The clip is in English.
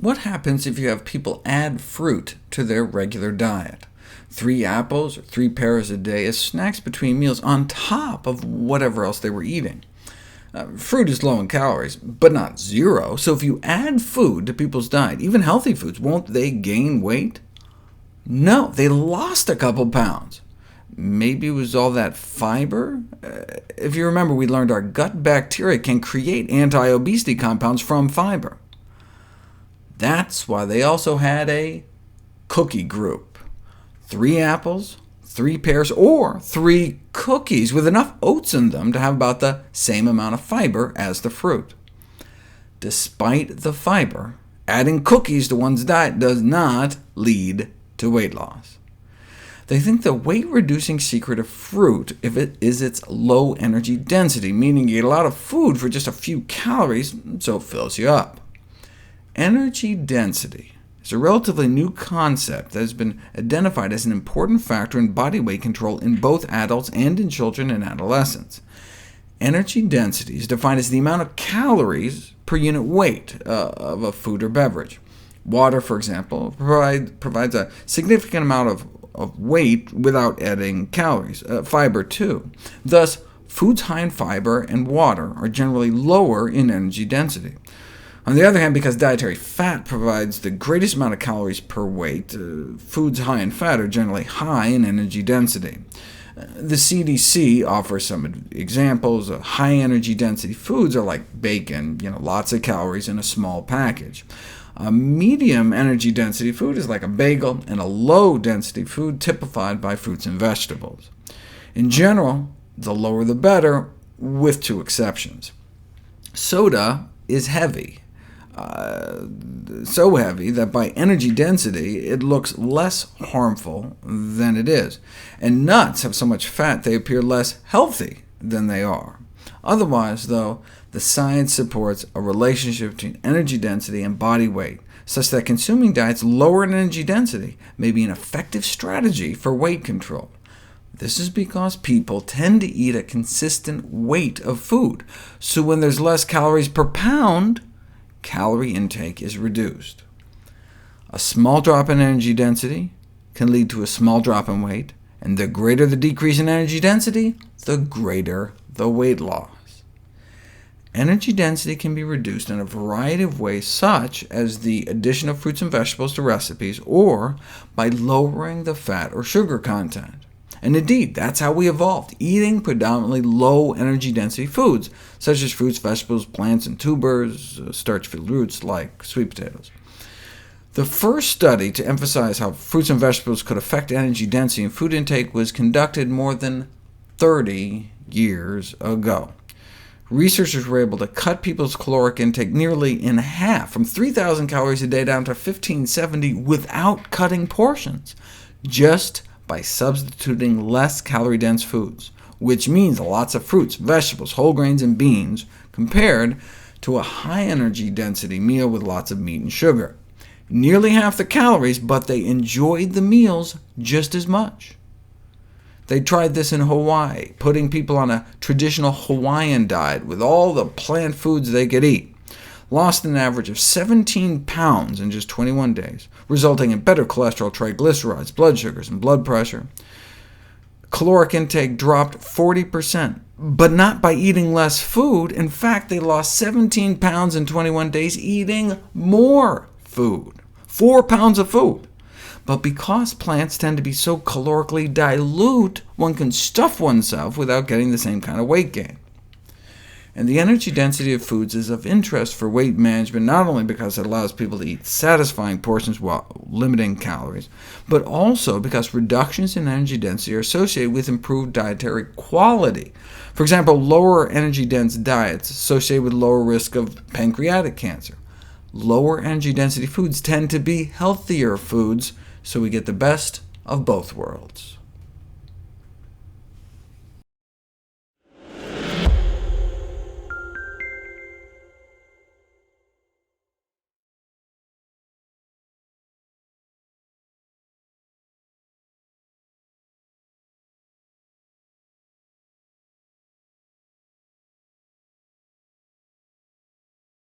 What happens if you have people add fruit to their regular diet? 3 apples or 3 pears a day as snacks between meals on top of whatever else they were eating. Fruit is low in calories, but not zero, so if you add food to people's diet, even healthy foods, won't they gain weight? No, they lost a couple pounds. Maybe it was all that fiber? If you remember, we learned our gut bacteria can create anti-obesity compounds from fiber. That's why they also had a cookie group. 3 apples, 3 pears, or 3 cookies with enough oats in them to have about the same amount of fiber as the fruit. Despite the fiber, adding cookies to one's diet does not lead to weight loss. They think the weight-reducing secret of fruit is its low energy density, meaning you get a lot of food for just a few calories, so it fills you up. Energy density is a relatively new concept that has been identified as an important factor in body weight control in both adults and in children and adolescents. Energy density is defined as the amount of calories per unit weight of a food or beverage. Water, for example, provides a significant amount of weight without adding calories. Fiber, too. Thus, foods high in fiber and water are generally lower in energy density. On the other hand, because dietary fat provides the greatest amount of calories per weight, foods high in fat are generally high in energy density. The CDC offers some examples. High-energy density foods are like bacon, lots of calories in a small package. A medium energy density food is like a bagel, and a low-density food typified by fruits and vegetables. In general, the lower the better, with 2 exceptions. Soda is heavy. So heavy that by energy density it looks less harmful than it is, and nuts have so much fat they appear less healthy than they are. Otherwise, though, the science supports a relationship between energy density and body weight, such that consuming diets lower in energy density may be an effective strategy for weight control. This is because people tend to eat a consistent weight of food, so when there's less calories per pound, calorie intake is reduced. A small drop in energy density can lead to a small drop in weight, and the greater the decrease in energy density, the greater the weight loss. Energy density can be reduced in a variety of ways, such as the addition of fruits and vegetables to recipes, or by lowering the fat or sugar content. And indeed, that's how we evolved, eating predominantly low-energy density foods, such as fruits, vegetables, plants, and tubers, starch-filled roots like sweet potatoes. The first study to emphasize how fruits and vegetables could affect energy density and food intake was conducted more than 30 years ago. Researchers were able to cut people's caloric intake nearly in half, from 3,000 calories a day down to 1,570, without cutting portions, just by substituting less calorie-dense foods, which means lots of fruits, vegetables, whole grains, and beans, compared to a high-energy density meal with lots of meat and sugar. Nearly half the calories, but they enjoyed the meals just as much. They tried this in Hawaii, putting people on a traditional Hawaiian diet with all the plant foods they could eat. Lost an average of 17 pounds in just 21 days, resulting in better cholesterol, triglycerides, blood sugars, and blood pressure. Caloric intake dropped 40%, but not by eating less food. In fact, they lost 17 pounds in 21 days eating more food, 4 pounds of food. But because plants tend to be so calorically dilute, one can stuff oneself without getting the same kind of weight gain. And the energy density of foods is of interest for weight management, not only because it allows people to eat satisfying portions while limiting calories, but also because reductions in energy density are associated with improved dietary quality. For example, lower energy-dense diets associated with lower risk of pancreatic cancer. Lower energy density foods tend to be healthier foods, so we get the best of both worlds.